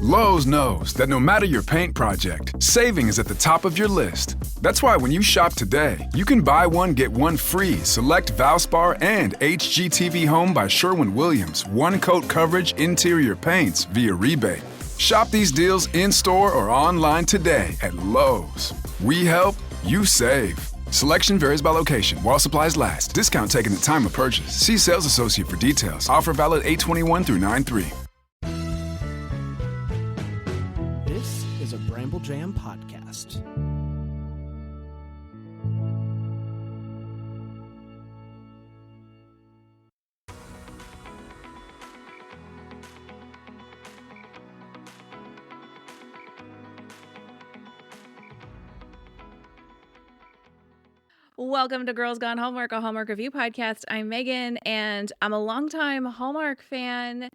Lowe's knows that no matter your paint project, saving is at the top of your list. That's why when you shop today, you can buy one, get one free select Valspar and HGTV Home by Sherwin-Williams one-coat coverage interior paints via rebate. Shop these deals in-store or online today at Lowe's. We help, you save. Selection varies by location. While supplies last. Discount taken at time of purchase. See sales associate for details. Offer valid 8/21 through 9/3. This is a Bramble Jam podcast. Welcome to Girls Gone Hallmark, a Hallmark review podcast. I'm Megan, and I'm a longtime Hallmark fan.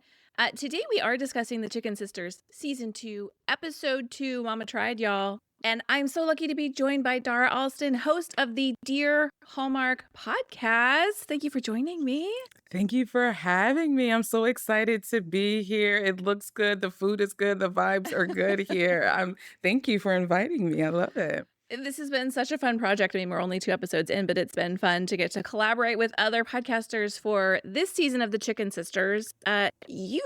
Today we are discussing The Chicken Sisters, Season 2, Episode 2, Mama Tried, y'all. And I'm so lucky to be joined by Dara Alston, host of the Dear Hallmark podcast. Thank you for joining me. Thank you for having me. I'm so excited to be here. It looks good. The food is good. The vibes are good here. Thank you for inviting me. I love it. This has been such a fun project. I mean, we're only 2 episodes in, but it's been fun to get to collaborate with other podcasters for this season of The Chicken Sisters. You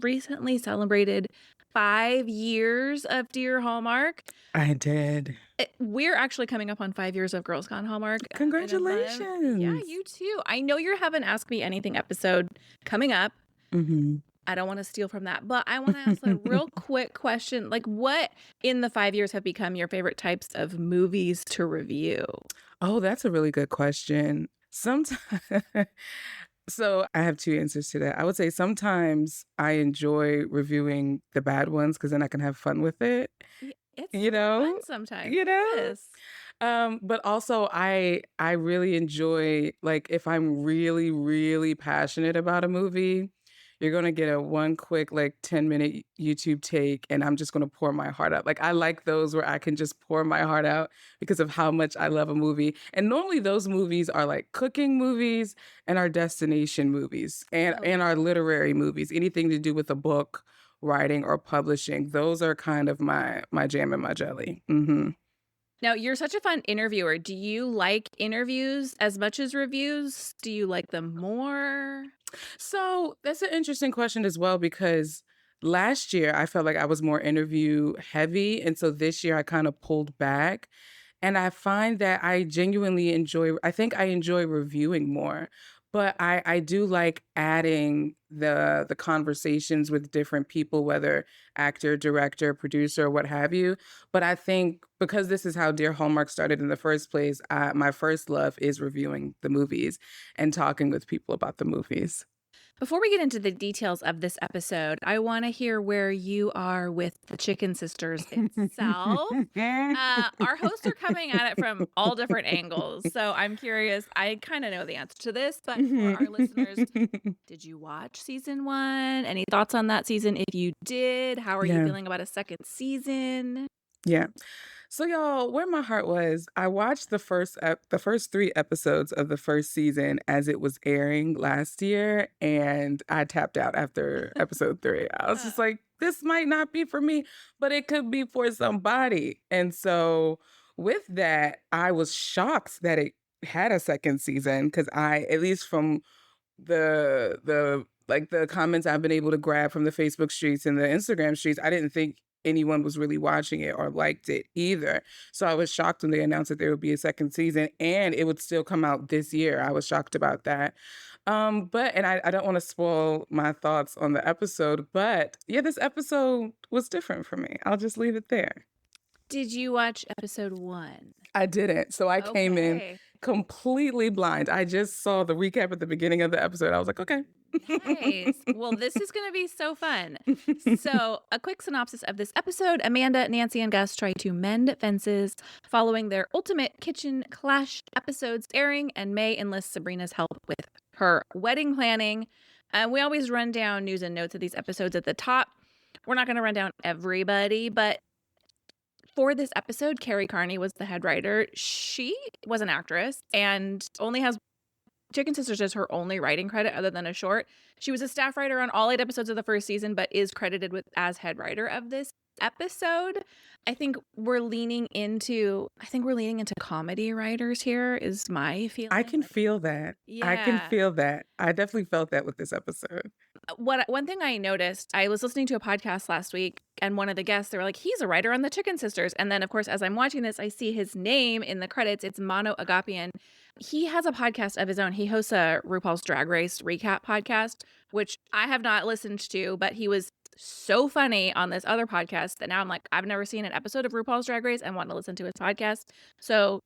recently celebrated 5 years of Dear Hallmark. I did. We're actually coming up on 5 years of Girls Gone Hallmark. Congratulations. Yeah, you too. I know you have an Ask Me Anything episode coming up. Mm-hmm. I don't want to steal from that, but I want to ask a real quick question. Like, what in the 5 years have become your favorite types of movies to review? Oh, that's a really good question. Sometimes, so I have 2 answers to that. I would say sometimes I enjoy reviewing the bad ones because then I can have fun with it. It's fun sometimes. Yes. But also I really enjoy, like, if I'm really, really passionate about a movie, you're going to get a one quick, like, 10-minute YouTube take, and I'm just going to pour my heart out. Like, I like those where I can just pour my heart out because of how much I love a movie. And normally those movies are like cooking movies and our destination movies and our literary movies, anything to do with a book, writing, or publishing. Those are kind of my jam and my jelly. Mm-hmm. Now, you're such a fun interviewer. Do you like interviews as much as reviews? Do you like them more? So that's an interesting question as well, because last year I felt like I was more interview heavy. And so this year I kind of pulled back. And I find that I genuinely enjoy reviewing more. But I do like adding the conversations with different people, whether actor, director, producer, what have you. But I think because this is how Dear Hallmark started in the first place, my first love is reviewing the movies and talking with people about the movies. Before we get into the details of this episode, I want to hear where you are with The Chicken Sisters itself. Our hosts are coming at it from all different angles. So I'm curious. I kind of know the answer to this, but for our listeners, did you watch season 1? Any thoughts on that season? If you did, how are you feeling about a second season? Yeah. So y'all, where my heart was, I watched the first 3 episodes of the first season as it was airing last year, and I tapped out after episode 3. I was just like, this might not be for me, but it could be for somebody. And so with that, I was shocked that it had a second season, because at least from the comments I've been able to grab from the Facebook streets and the Instagram streets, I didn't think anyone was really watching it or liked it either. So I was shocked when they announced that there would be a second season and it would still come out this year. I was shocked about that. But I don't want to spoil my thoughts on the episode, but yeah, this episode was different for me. I'll just leave it there. Did you watch episode 1? I didn't. So I came in completely blind. I just saw the recap at the beginning of the episode. I was like, okay. Nice. Well, this is going to be so fun. So, a quick synopsis of this episode. Amanda, Nancy, and Gus try to mend fences following their ultimate kitchen clash episodes airing, and May enlists Sabrina's help with her wedding planning. We always run down news and notes of these episodes at the top. We're not going to run down everybody, but for this episode, Carrie Carney was the head writer. She was an actress and only has Chicken Sisters is her only writing credit other than a short. She was a staff writer on all 8 episodes of the first season, but is credited as head writer of this episode. I think we're leaning into comedy writers here is my feeling. I can feel that. I can feel that. I definitely felt that with this episode. One thing I noticed, I was listening to a podcast last week, and one of the guests, they were like, he's a writer on the Chicken Sisters. And then, of course, as I'm watching this, I see his name in the credits. It's Mano Agapian. He has a podcast of his own. He hosts a RuPaul's Drag Race recap podcast, which I have not listened to, but he was so funny on this other podcast that now I'm like, I've never seen an episode of RuPaul's Drag Race and want to listen to his podcast. So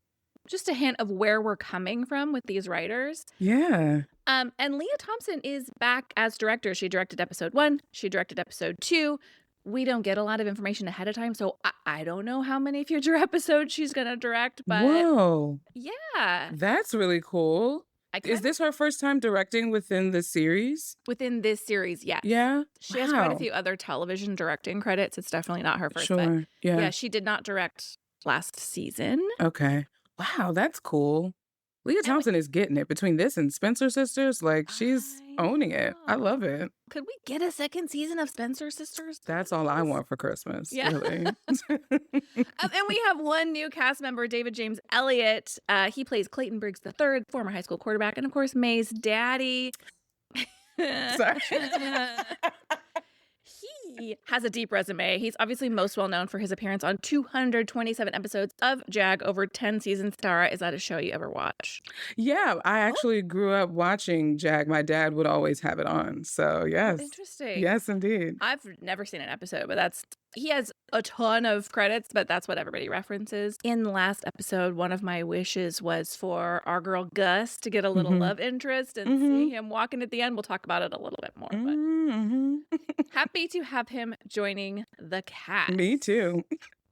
just a hint of where we're coming from with these writers. Yeah. And Leah Thompson is back as director. She directed episode 1. She directed episode 2. We don't get a lot of information ahead of time, so I don't know how many future episodes she's going to direct, but whoa. Yeah. That's really cool. Is this her first time directing within the series? Within this series, yes. Yeah? She has quite a few other television directing credits. It's definitely not her first. Sure, but yeah. She did not direct last season. Okay. Wow, that's cool. Leah Thompson is getting it between this and Spencer Sisters. Like, she's owning it. I love it. Could we get a second season of Spencer Sisters? That's all I want for Christmas. Yeah. Really. And we have one new cast member, David James Elliott. He plays Clayton Briggs III, former high school quarterback, and of course, May's daddy. Sorry. He has a deep resume. He's obviously most well known for his appearance on 227 episodes of Jag over 10 seasons. Dara, is that a show you ever watch? Yeah, I actually grew up watching Jag. My dad would always have it on. So, yes. Interesting. Yes, indeed. I've never seen an episode, but he has a ton of credits, but that's what everybody references. In the last episode, one of my wishes was for our girl Gus to get a little love interest, and seeing him walking at the end, we'll talk about it a little bit more. But happy to have him joining the cast. Me too.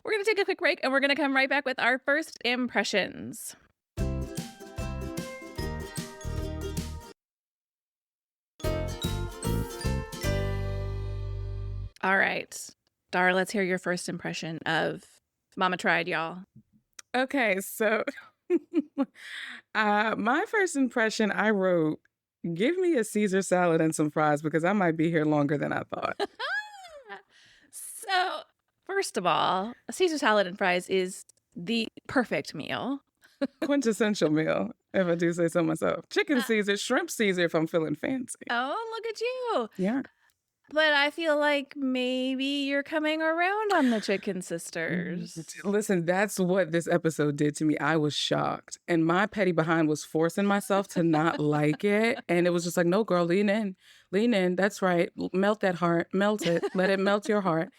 We're going to take a quick break, and we're going to come right back with our first impressions. All right. Dara, let's hear your first impression of Mama Tried, y'all. Okay, so my first impression, I wrote, give me a Caesar salad and some fries because I might be here longer than I thought. So, first of all, a Caesar salad and fries is the perfect meal. Quintessential meal, if I do say so myself. Chicken Caesar, shrimp Caesar if I'm feeling fancy. Oh, look at you. Yeah. But I feel like maybe you're coming around on the Chicken Sisters. Listen, that's what this episode did to me. I was shocked. And my petty behind was forcing myself to not like it. And it was just like, no, girl, lean in. Lean in. That's right. Melt that heart. Melt it. Let it melt your heart.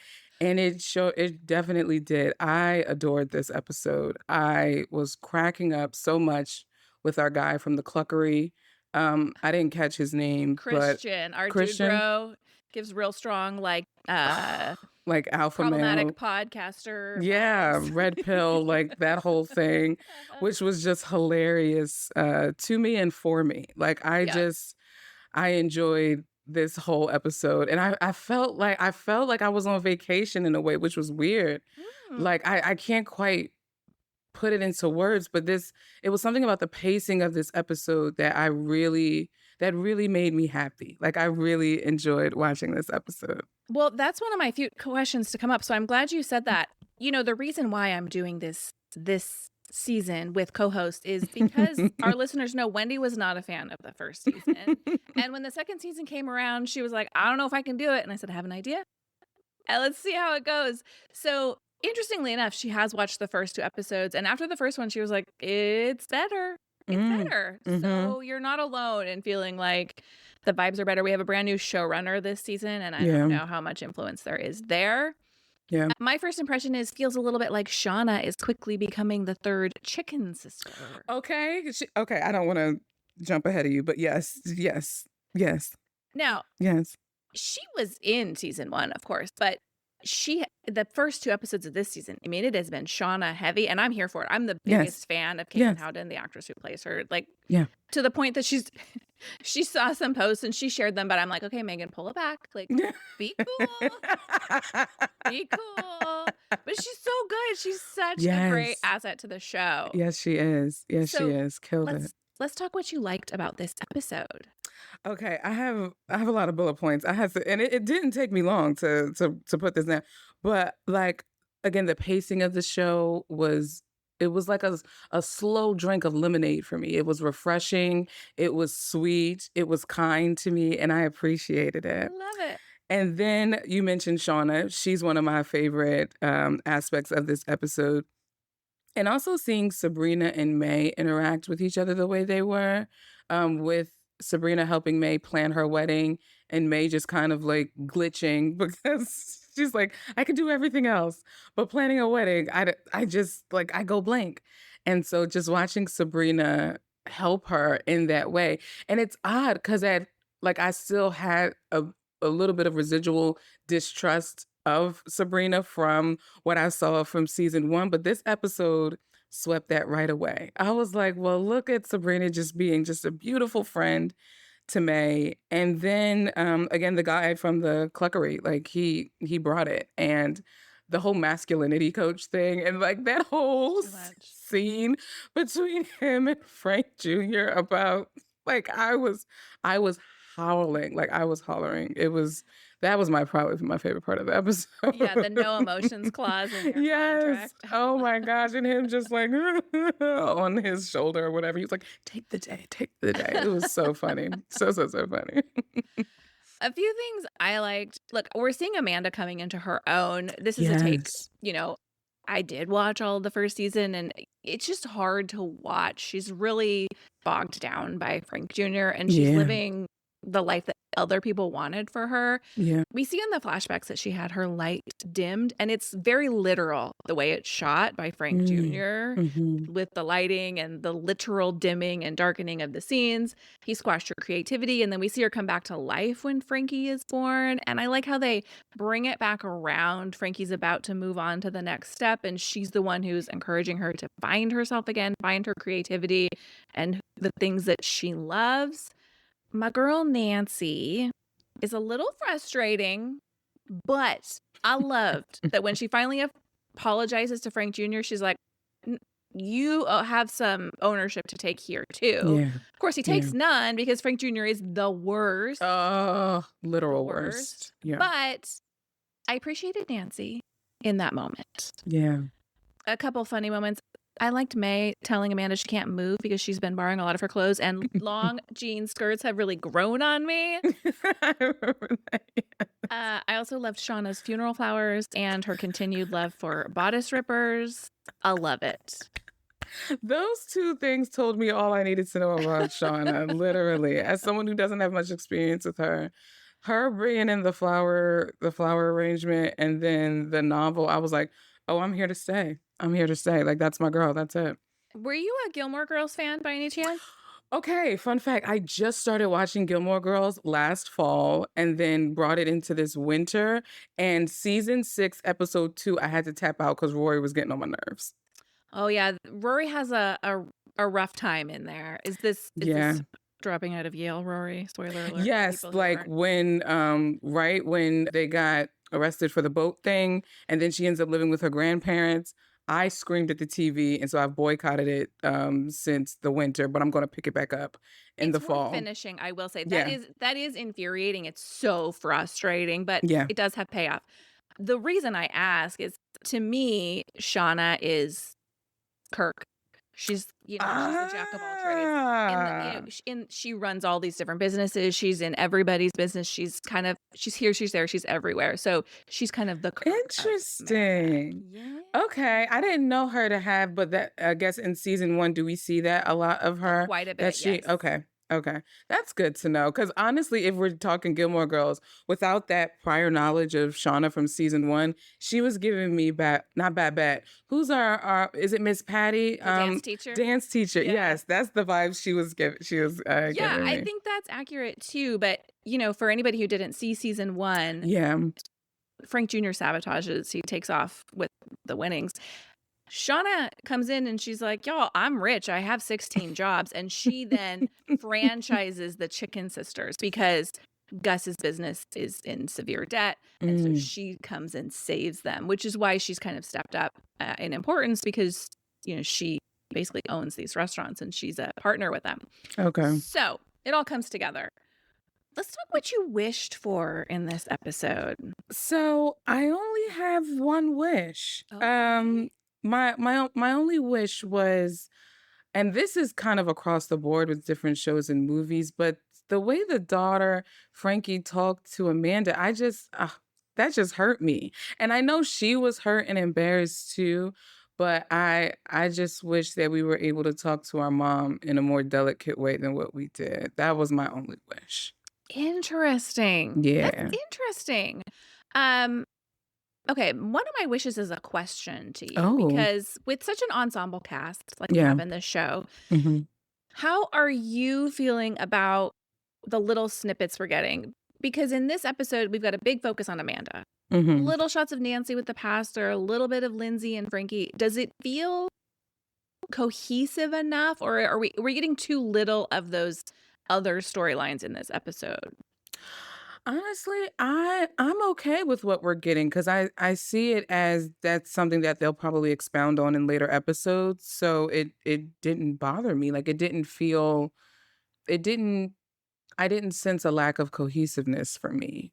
And it definitely did. I adored this episode. I was cracking up so much with our guy from the Cluckery. I didn't catch his name. Christian, but our Christian, dude bro. Gives real strong, like alpha problematic male podcaster. Yeah, vibes. red pill, like that whole thing, which was just hilarious to me and for me. Like I enjoyed this whole episode, and I felt like I was on vacation in a way, which was weird. Like I can't quite put it into words, but it was something about the pacing of this episode that really made me happy. Like I really enjoyed watching this episode. Well, that's one of my few questions to come up. So I'm glad you said that. You know, the reason why I'm doing this season with co-host is because our listeners know Wendy was not a fan of the first season. And when the second season came around, she was like, I don't know if I can do it. And I said, I have an idea. And let's see how it goes. So interestingly enough, she has watched the first 2 episodes. And after the first one, she was like, it's better. It's better. So you're not alone in feeling like the vibes are better. We have a brand new showrunner this season, and I don't know how much influence there is there. Yeah. My first impression feels a little bit like Shauna is quickly becoming the third Chicken Sister. Okay. I don't want to jump ahead of you, but yes. Now, yes. She was in season 1, of course, but the first 2 episodes of this season, I mean, it has been Shauna heavy, and I'm here for it. I'm the biggest fan of Caitlin Howden, the actress who plays her. Like, to the point that she saw some posts and she shared them, but I'm like, okay, Megan, pull it back. Like, be cool. Be cool. But she's so good. She's such a great asset to the show. Yes, she is. Yes, she is. Killed it. let's talk what you liked about this episode. Okay, I have a lot of bullet points. I had to, and it didn't take me long to put this down. But like again, the pacing of the show was it was like a slow drink of lemonade for me. It was refreshing, it was sweet, it was kind to me, and I appreciated it. Love it. And then you mentioned Shauna. She's one of my favorite aspects of this episode. And also seeing Sabrina and May interact with each other the way they were, with Sabrina helping May plan her wedding and May just kind of like glitching because she's like, I can do everything else, but planning a wedding, I just like, I go blank. And so just watching Sabrina help her in that way. And it's odd because I still had a little bit of residual distrust of Sabrina from what I saw from season one, but this episode swept that right away. I was like, well, look at Sabrina just being just a beautiful friend to May. And then again, the guy from the Cluckery, like he brought it. And the whole masculinity coach thing and like that whole scene between him and Frank Jr. about like I was howling, like I was hollering. That was probably my favorite part of the episode. Yeah, the no emotions clause in your Yes. contract. Oh my gosh. And him just like on his shoulder or whatever. He was like, take the day, take the day. It was so funny. So funny. A few things I liked. Look, we're seeing Amanda coming into her own. This is a take, I did watch all of the first season and it's just hard to watch. She's really bogged down by Frank Jr. and she's living the life that other people wanted for her. Yeah. We see in the flashbacks that she had her light dimmed and it's very literal the way it's shot by Frank Jr. with the lighting and the literal dimming and darkening of the scenes. He squashed her creativity and then we see her come back to life when Frankie is born. And I like how they bring it back around. Frankie's about to move on to the next step and she's the one who's encouraging her to find herself again, find her creativity and the things that she loves. My girl Nancy is a little frustrating, but I loved that when she finally apologizes to Frank Jr., she's like, you have some ownership to take here too. Yeah. Of course, he takes none because Frank Jr. is the worst. Literal worst. Yeah. But I appreciated Nancy in that moment. Yeah. A couple funny moments. I liked May telling Amanda she can't move because she's been borrowing a lot of her clothes and long jean skirts have really grown on me. I remember that. Yes. I also loved Shauna's funeral flowers and her continued love for bodice rippers. I love it. Those two things told me all I needed to know about Shauna, literally. As someone who doesn't have much experience with her bringing in the flower arrangement and then the novel, I was like, oh, I'm here to stay. I'm here to stay. Like, that's my girl. That's it. Were you a Gilmore Girls fan by any chance? Okay, fun fact. I just started watching Gilmore Girls last fall and then brought it into this winter. And season 6, episode 2, I had to tap out because Rory was getting on my nerves. Oh, yeah. Rory has a rough time in there. Is this dropping out of Yale, Rory? Spoiler alert. Yes, like when, right when they got arrested for the boat thing and then she ends up living with her grandparents. I screamed at the TV, and so I've boycotted it since the winter, but I'm going to pick it back up in the fall. Finishing, I will say. That is infuriating. It's so frustrating, but it does have payoff. The reason I ask is, to me, Shauna is Kirk. She's she's the jack of all trades. And she runs all these different businesses. She's in everybody's business. She's here, she's there, she's everywhere. So she's kind of the Kirk. Interesting. Yeah. Okay, I didn't know her to have, but that I guess in season 1, do we see that a lot of her? Quite a bit. Yes. Okay, that's good to know. Because honestly, if we're talking Gilmore Girls, without that prior knowledge of Shauna from season 1, she was giving me not bad bat. Who's our is it Miss Patty? Dance teacher. Dance teacher. Yeah. Yes, that's the vibe she was giving. giving me. I think that's accurate too. But for anybody who didn't see season 1, Frank Jr. sabotages. He takes off with the winnings. Shauna comes in and she's like, y'all, I'm rich. I have 16 jobs. And she then franchises the Chicken Sisters because Gus's business is in severe debt. And so she comes and saves them, which is why she's kind of stepped up in importance because, she basically owns these restaurants and she's a partner with them. Okay. So it all comes together. Let's talk what you wished for in this episode. So I only have one wish. Okay. My only wish was, and this is kind of across the board with different shows and movies, but the way the daughter Frankie talked to Amanda, that just hurt me. And I know she was hurt and embarrassed too, but I just wish that we were able to talk to our mom in a more delicate way than what we did. That was my only wish. Interesting. That's Yeah. interesting. Um, okay, one of my wishes is a question to you Oh, because with such an ensemble cast like we yeah. have in this show, hmm how are you feeling about the little snippets we're getting? Because in this episode, we've got a big focus on Amanda. hmm Little shots of Nancy with the pastor, a little bit of Lindsay and Frankie. Does it feel cohesive enough, or are we getting too little of those other storylines in this episode? Honestly, I'm okay with what we're getting because I see it as that's something that they'll probably expound on in later episodes. So it didn't bother me. Like it didn't I didn't sense a lack of cohesiveness for me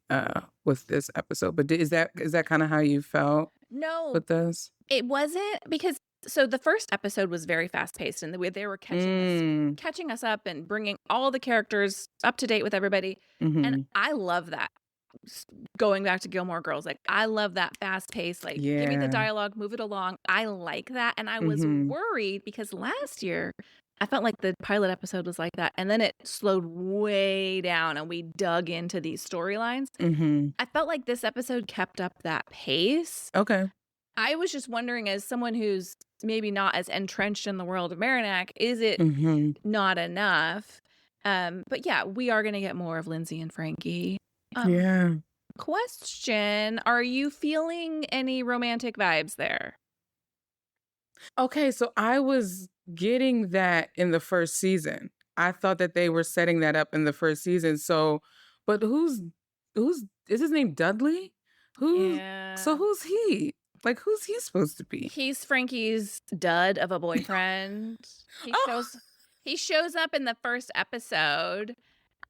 with this episode. But is that kind of how you felt No, with this? it wasn't because so the first episode was very fast paced and the way they were Mm. catching us up and bringing all the characters up to date with everybody. And Mm-hmm. I love that. Going back to Gilmore Girls, like I love that fast pace, like give me the Yeah. dialogue, move it along. I like that. And I was Mm-hmm. worried because last year I felt like the pilot episode was like that. And then it slowed way down and we dug into these storylines. Mm-hmm. I felt like this episode kept up that pace. Okay. I was just wondering, as someone who's maybe not as entrenched in the world of Marinac, is it Mm-hmm. not enough? But yeah, we are going to get more of Lindsay and Frankie. Yeah. Question, are you feeling any romantic vibes there? Okay, so I was getting that in the first season. I thought that they were setting that up in the first season. So, but who's is his name Dudley? So Yeah. who's he? Like who's he supposed to be? He's Frankie's dud of a boyfriend. Oh, He shows up in the first episode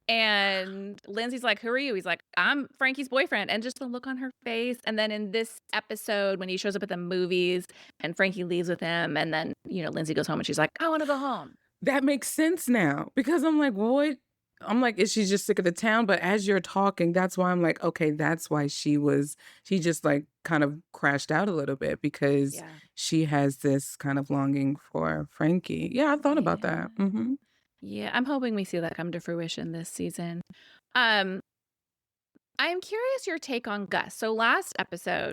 and Lindsay's like, "Who are you?" He's like, "I'm Frankie's boyfriend." And just the look on her face. And then in this episode, when he shows up at the movies and Frankie leaves with him, and then, Lindsay goes home and she's like, "I want to go home." that makes sense now because I'm like, what? I'm like, is she just sick of the town? But as you're talking, that's why I'm like, okay, that's why she just like kind of crashed out a little bit because Yeah. she has this kind of longing for Frankie. Yeah, I thought about Yeah. that. Mm-hmm. Yeah. I'm hoping we see that come to fruition this season. Um, I'm curious your take on Gus. So last episode,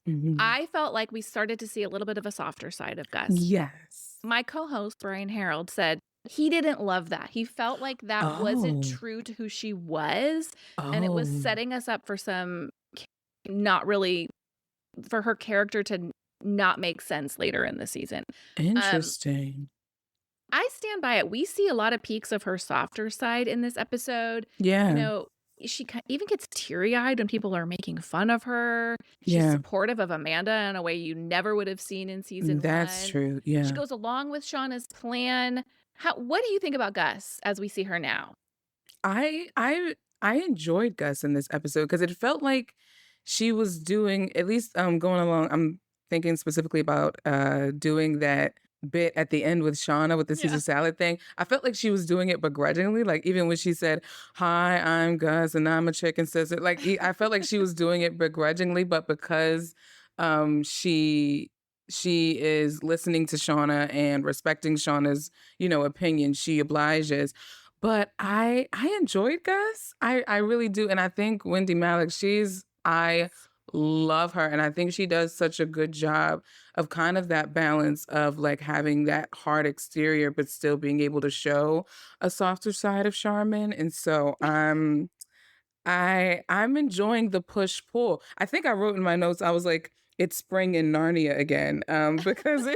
Mm-hmm. I felt like we started to see a little bit of a softer side of Gus. Yes. My co-host, Brian Harold, said he didn't love that. He felt like that wasn't Oh. true to who she was. And it was Oh. setting us up for not really, for her character to not make sense later in the season. Interesting. I stand by it. We see a lot of peaks of her softer side in this episode. Yeah. She even gets teary-eyed when people are making fun of her. She's Yeah. supportive of Amanda in a way you never would have seen in season That's 1. true. She Yeah. goes along with Shauna's plan. What do you think about Gus as we see her now? I enjoyed Gus in this episode because it felt like she was doing at least going along. I'm thinking specifically about doing that bit at the end with Shauna with the Caesar Yeah. salad thing. I felt like she was doing it begrudgingly. Like even when she said, "Hi, I'm Gus and I'm a chicken sister," like I felt like she was doing it begrudgingly, but because she is listening to Shauna and respecting Shauna's, opinion, she obliges. But I enjoyed Gus. I really do. And I think Wendy Malick, I love her. And I think she does such a good job of kind of that balance of like having that hard exterior, but still being able to show a softer side of Charmin. And so I'm enjoying the push pull. I think I wrote in my notes, I was like, it's spring in Narnia again. Because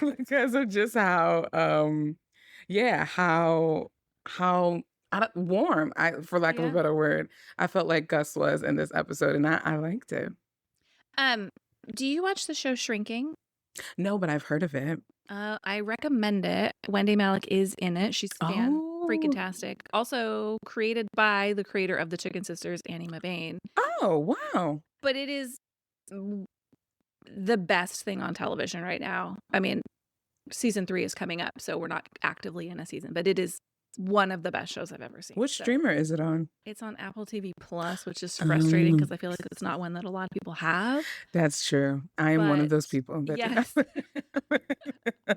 because of just how how warm, for lack of a Yeah. better word, I felt like Gus was in this episode, and I liked it. Do you watch the show Shrinking? No, but I've heard of it. I recommend it. Wendy Malick is in it. She's freaking Oh. tastic. Also created by the creator of the Chicken Sisters, Annie Mabane. Oh, wow. But it is the best thing on television right now. I mean, season 3 is coming up, so we're not actively in a season, but it is one of the best shows I've ever seen. Which So streamer is it on? it's on Apple TV Plus, which is frustrating Um, because I feel like it's not one that a lot of people have. that's true. I am one of those But people that yes,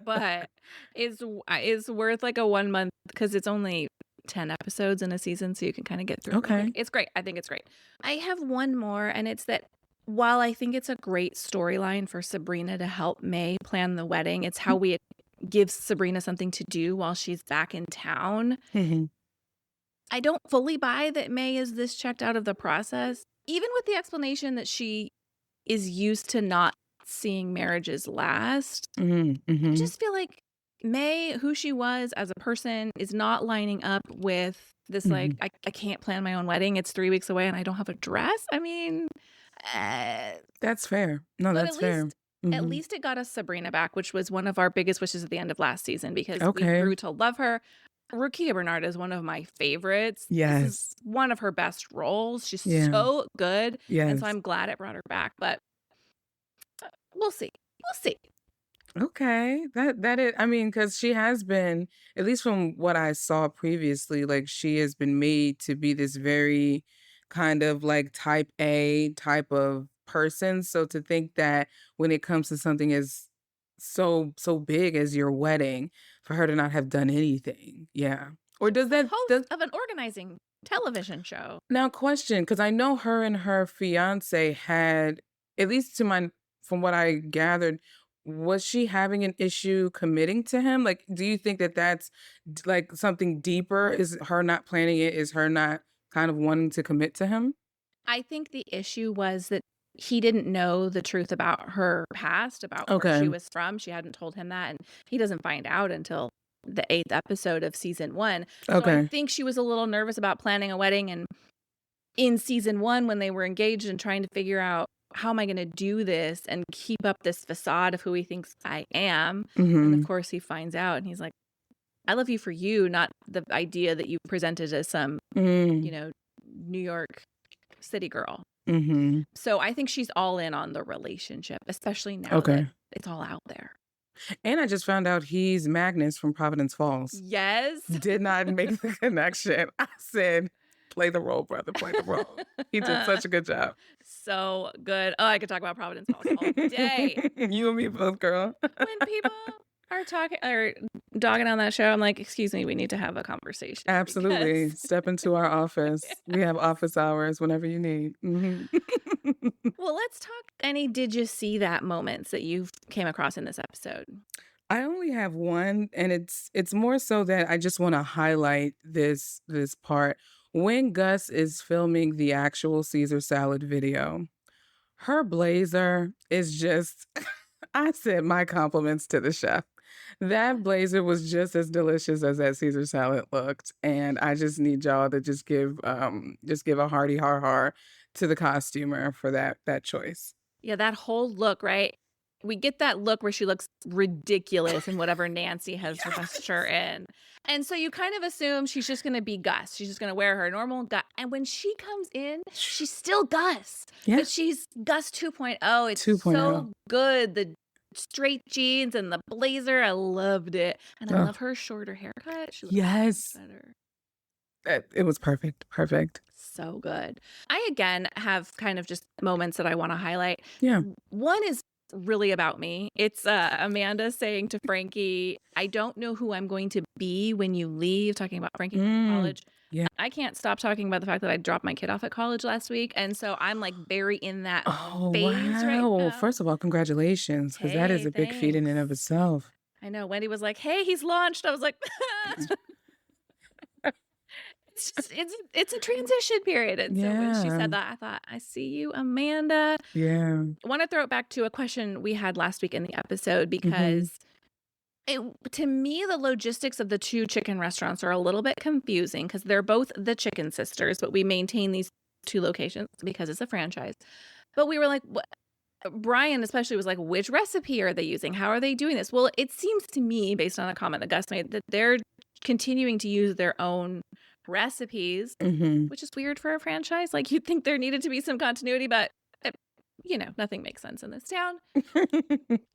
but is worth like a 1 month because it's only 10 episodes in a season, so you can kind of get through it real quick. Okay. It's great. I think it's great. I have one more, and it's that while I think it's a great storyline for Sabrina to help May plan the wedding, it's how we give Sabrina something to do while she's back in town. Mhm. I don't fully buy that May is this checked out of the process, even with the explanation that she is used to not seeing marriages last. Mhm, I mhm. just feel like May, who she was as a person, is not lining up with this, like, Mhm. I can't plan my own wedding. It's 3 weeks away and I don't have a dress. I mean, uh, That's fair. No, but that's fair. at Mhm. least it got us Sabrina back, which was one of our biggest wishes at the end of last season because we Okay. grew to love her. Rukia Bernard is one of my favorites. This is Yes. one of her best roles. She's Yeah. so good. And Yes. so I'm glad it brought her back, but we'll see. We'll see. Okay. That is, I mean, because she has been, at least from what I saw previously, like she has been made to be this very kind of like type A type of person. So to think that when it comes to something as so big as your wedding, for her to not have done anything. Yeah. Or does The that does host of an organizing television show. now question, because I know her and her fiance had, at least to my from what I gathered, was she having an issue committing to him? Like, do you think that that's like something deeper? Is her not planning it? Is her not kind of wanting to commit to him? I think the issue was that he didn't know the truth about her past, about where Okay. she was from. She hadn't told him that, and he doesn't find out until the 8th episode of season 1. So I Okay. think she was a little nervous about planning a wedding, and in season 1 when they were engaged and trying to figure out how am I going to do this and keep up this facade of who he thinks I am. And Mm-hmm. of course he finds out and he's like, I love you for you, not the idea that you presented as some, Mm. New York city girl. Mm-hmm. So I think she's all in on the relationship, especially now that Okay. it's all out there. And I just found out he's Magnus from Providence Falls. Yes. Did not make the connection. I said, play the role, brother, play the role. He did such a good job. So good. Oh, I could talk about Providence Falls all day. You and me both, girl. When people are talking or dogging on that show, I'm like, excuse me, we need to have a conversation. Absolutely. because- Step into our office. We have office hours whenever you need. Mhm. Well, let's talk any did you see that moments that you came across in this episode? I only have one, and it's more so that I just want to highlight this part. When Gus is filming the actual Caesar salad video, her blazer is just I said my compliments to the chef. That blazer was just as delicious as that Caesar salad looked, and I just need y'all to just give a hearty har har to the costumer for that choice. Yeah, that whole look, right? We get that look where she looks ridiculous in whatever Nancy has dressed her in. And so you kind of assume she's just going to be Gus. She's just going to wear her normal Gus. And when she comes in, she's still Gus. Yeah. But she's Gus 2.0. It's 2.0. so good. The straight jeans and the blazer. I loved it. And I Oh. love her shorter haircut. She looks Yes. better. It was perfect. Perfect. So good. I, again, have kind of just moments that I want to highlight. Yeah. One is really about me. It's Amanda saying to Frankie, I don't know who I'm going to be when you leave, talking about Frankie going to college. yeah. I can't stop talking about the fact that I dropped my kid off at college last week. And so I'm like very in that Oh, phase right wow. now. First of all, congratulations, because that is Hey, a big feat in and of thanks. itself. I know. Wendy was like, hey, he's launched. I was like, it's a transition period. And so when she Yeah. said that, I thought, I see you, Amanda. Yeah. I want to throw it back to a question we had last week in the episode because to me, the logistics of the two chicken restaurants are a little bit confusing because they're both the Chicken Sisters, but we maintain these two locations because it's a franchise. But we were like, Brian especially was like, which recipe are they using? How are they doing this? Well, it seems to me, based on a comment that Gus made, that they're continuing to use their own recipes, Mm-hmm. which is weird for a franchise. Like, you'd think there needed to be some continuity, but nothing makes sense in this town.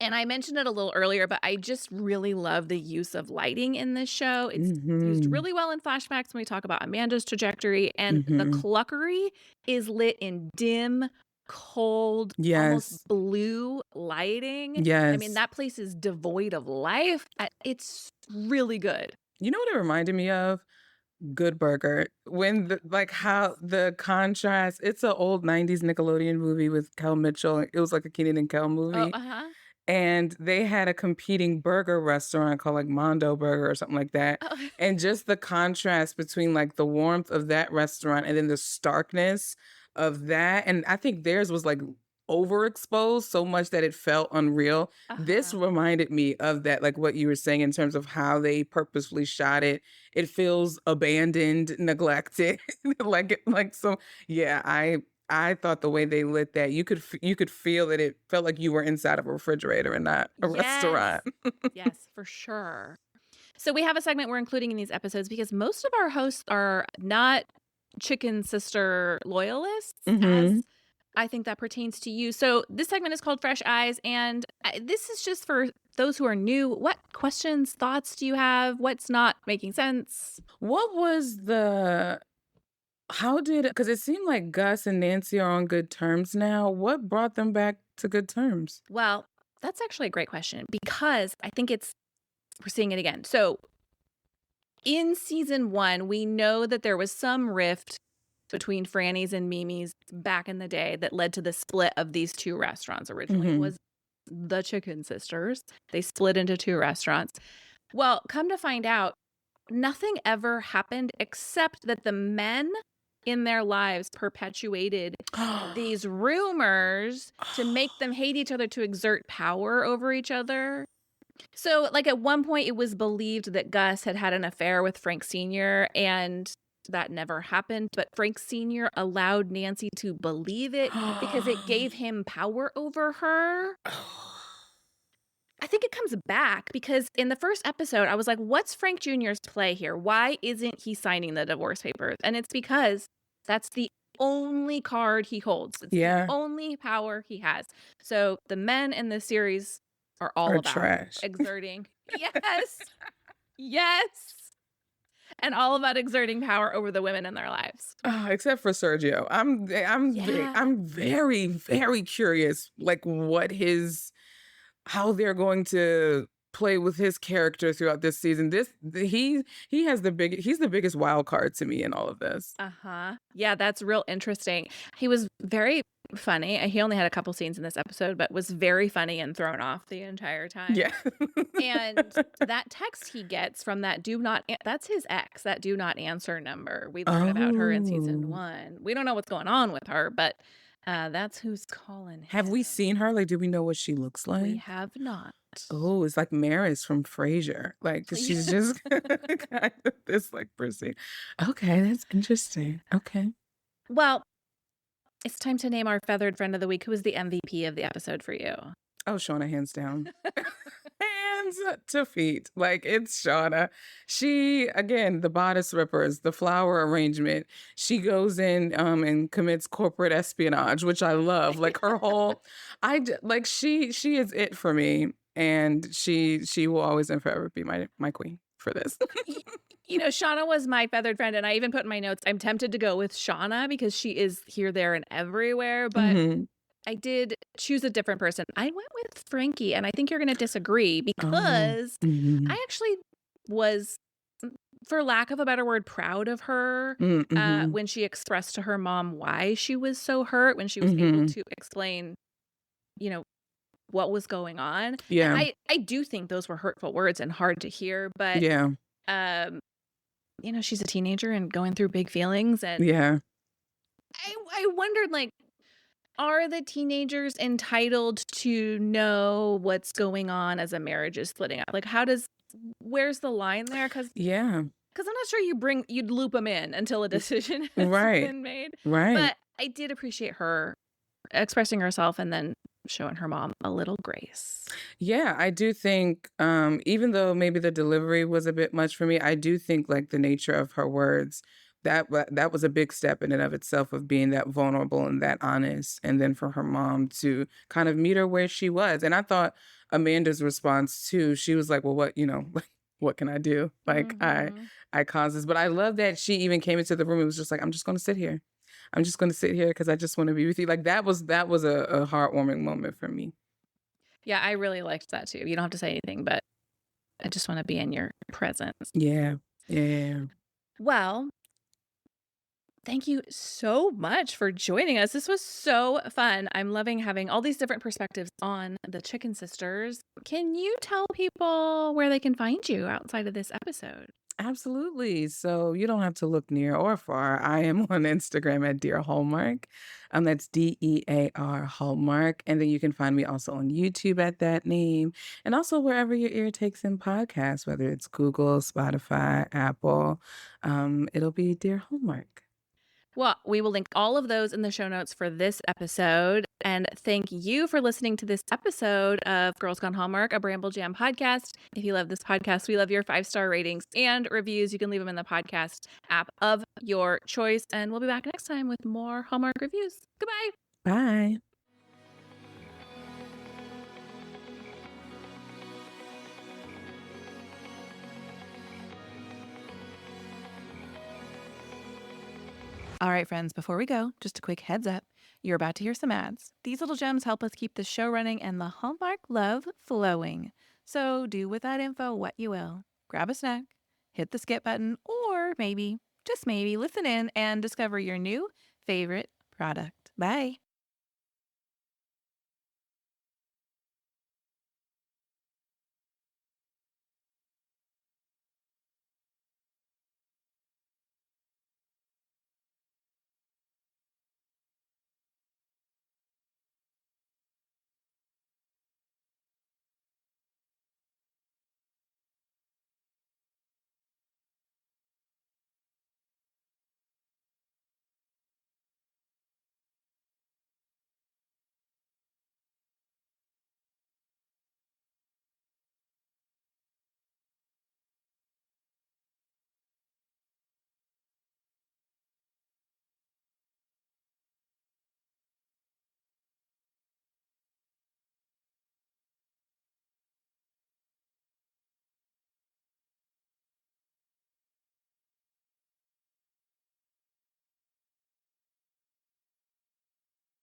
And I mentioned it a little earlier, but I just really love the use of lighting in this show. It's used Mm-hmm. really well in flashbacks when we talk about Amanda's trajectory, and the Mm-hmm. cluckery is lit in dim, cold, almost Yes. blue lighting. I mean, Yes. that place is devoid of life. It's really good. You know what it reminded me of? Good Burger. When how the contrast, it's an old 90s Nickelodeon movie with Kel Mitchell. It was like a Kenan and Kel Oh, movie. And they had a competing burger restaurant called like Mondo Burger or something like that. Oh. And just the contrast between like the warmth of that restaurant and then the starkness of that. And I think theirs was like overexposed so much that it felt unreal. This reminded me of that, like what you were saying in terms of how they purposefully shot it. It feels abandoned, neglected, I thought the way they lit that, you could feel that it felt like you were inside of a refrigerator and not a restaurant. Yes, for sure. So we have a segment we're including in these episodes because most of our hosts are not chicken sister loyalists, as I think that pertains to you. So this segment is called Fresh Eyes, and this is just for those who are new. What questions, thoughts do you have? What's not making sense? What was because it seemed like Gus and Nancy are on good terms now. What brought them back to good terms? Well, that's actually a great question because I think we're seeing it again. So in season 1, we know that there was some rift between Franny's and Mimi's back in the day that led to the split of these two restaurants. Originally, it was the Chicken Sisters. They split into 2 restaurants. Well, come to find out, nothing ever happened except that the men in their lives perpetuated these rumors to make them hate each other, to exert power over each other. So, like, at one point, it was believed that Gus had had an affair with Frank Sr., and that never happened. But Frank Sr. allowed Nancy to believe it because it gave him power over her. I think it comes back because in the first episode, I was like, what's Frank Jr.'s play here? Why isn't he signing the divorce papers? And it's because that's the only card he holds. It's the only power he has. So the men in the series are all about trash. exerting. Yes. And all about exerting power over the women in their lives. Except for Sergio. I'm very, very curious, like how they're going to play with his character throughout this season. He's the biggest wild card to me in all of this. Yeah, that's real interesting. He was very funny. He only had a couple scenes in this episode, but was very funny and thrown off the entire time. Yeah. And that text he gets from that that's his ex, that do not answer number. We learned about her in season 1. We don't know what's going on with her, but that's who's calling him. Have we seen her? Like, do we know what she looks like? We have not. Oh, it's like Maris from Frasier. Like, she's just kind of this like person. Okay, that's interesting. Okay. Well, it's time to name our feathered friend of the week. Who is the MVP of the episode for you? Oh, Shauna, hands down. Hands to feet. Like, it's Shauna. She, again, the bodice rippers, the flower arrangement. She goes in and commits corporate espionage, which I love. Like, her whole, she is it for me. And she will always and forever be my queen for this. Shauna was my feathered friend, and I even put in my notes, I'm tempted to go with Shauna because she is here, there, and everywhere, but I did choose a different person. I went with Frankie, and I think you're going to disagree because I actually was, for lack of a better word, proud of her when she expressed to her mom why she was so hurt, when she was able to explain, what was going on. Yeah. And I do think those were hurtful words and hard to hear, but yeah. She's a teenager and going through big feelings, and I wondered, like, are the teenagers entitled to know what's going on as a marriage is splitting up? Like, where's the line there? Because I'm not sure you'd loop them in until a decision has been made. Right. But I did appreciate her expressing herself and then showing her mom a little grace. Yeah, I do think, even though maybe the delivery was a bit much for me, I do think like the nature of her words, that was a big step in and of itself of being that vulnerable and that honest. And then for her mom to kind of meet her where she was. And I thought Amanda's response too, she was like, well, what, like, what can I do? Like Mm-hmm. I caused this. But I love that she even came into the room. It was just like, I'm just gonna sit here. I'm just gonna sit here because I just want to be with you. Like that was a heartwarming moment for me. Yeah, I really liked that too. You don't have to say anything, but I just want to be in your presence. Yeah. Yeah. Well, thank you so much for joining us. This was so fun. I'm loving having all these different perspectives on the Chicken Sisters. Can you tell people where they can find you outside of this episode? Absolutely. So you don't have to look near or far. I am on Instagram at Dear Hallmark. That's DEAR Hallmark. And then you can find me also on YouTube at that name. And also wherever your ear takes in podcasts, whether it's Google, Spotify, Apple. It'll be Dear Hallmark. Well, we will link all of those in the show notes for this episode. And thank you for listening to this episode of Girls Gone Hallmark, a Bramble Jam podcast. If you love this podcast, we love your 5-star ratings and reviews. You can leave them in the podcast app of your choice. And we'll be back next time with more Hallmark reviews. Goodbye. Bye. All right, friends, before we go, just a quick heads up. You're about to hear some ads. These little gems help us keep the show running and the Hallmark love flowing. So do with that info what you will. Grab a snack, hit the skip button, or maybe, just maybe, listen in and discover your new favorite product. Bye.